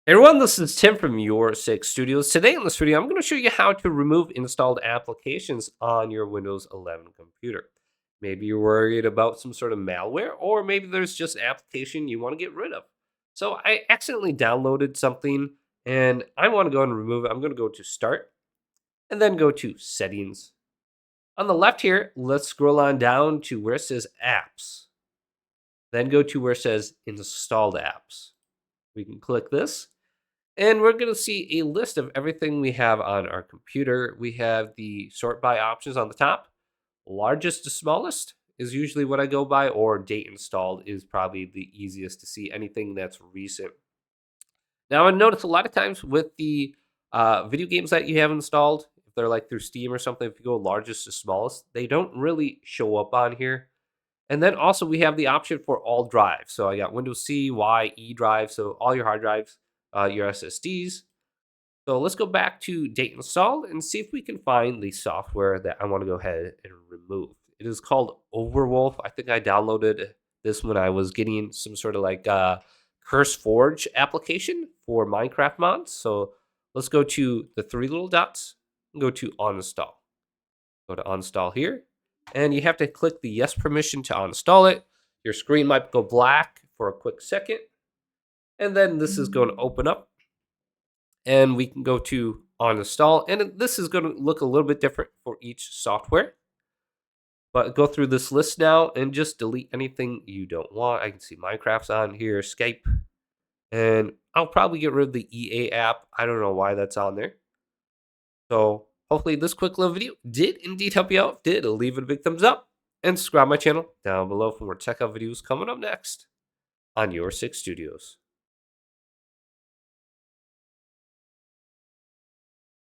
Hey everyone, this is Tim from Your Six Studios. Today in this video, I'm going to show you how to remove installed applications on your Windows 11 computer. Maybe you're worried about some sort of malware, or maybe there's just an application you want to get rid of. So I accidentally downloaded something, and I want to go and remove it. I'm going to go to Start, and then go to Settings. On the left here, let's scroll on down to where it says Apps. Then go to where it says Installed Apps. We can click this. And we're going to see a list of everything we have on our computer. We have the sort by options on the top. Largest to smallest is usually what I go by, or date installed is probably the easiest to see anything that's recent. Now, I notice a lot of times with the video games that you have installed, if they're like through Steam or something, if you go largest to smallest, they don't really show up on here. And then also we have the option for all drives. So I got Windows C, Y, E drive, so all your hard drives, your SSDs. So let's go back to date installed and see if we can find the software that I want to go ahead and remove. It is called Overwolf. I think I downloaded this when I was getting some sort of like Curse Forge application for Minecraft mods. So let's go to the three little dots and go to uninstall. Go to uninstall here. And you have to click the yes permission to uninstall it. Your screen might go black for a quick second. And then this is going to open up. And we can go to uninstall. And this is going to look a little bit different for each software. But go through this list now and just delete anything you don't want. I can see Minecraft's on here, Skype. And I'll probably get rid of the EA app. I don't know why that's on there. So hopefully this quick little video did indeed help you out. If it did, leave it a big thumbs up. And subscribe my channel down below for more tech out videos coming up next on Your Six Studios.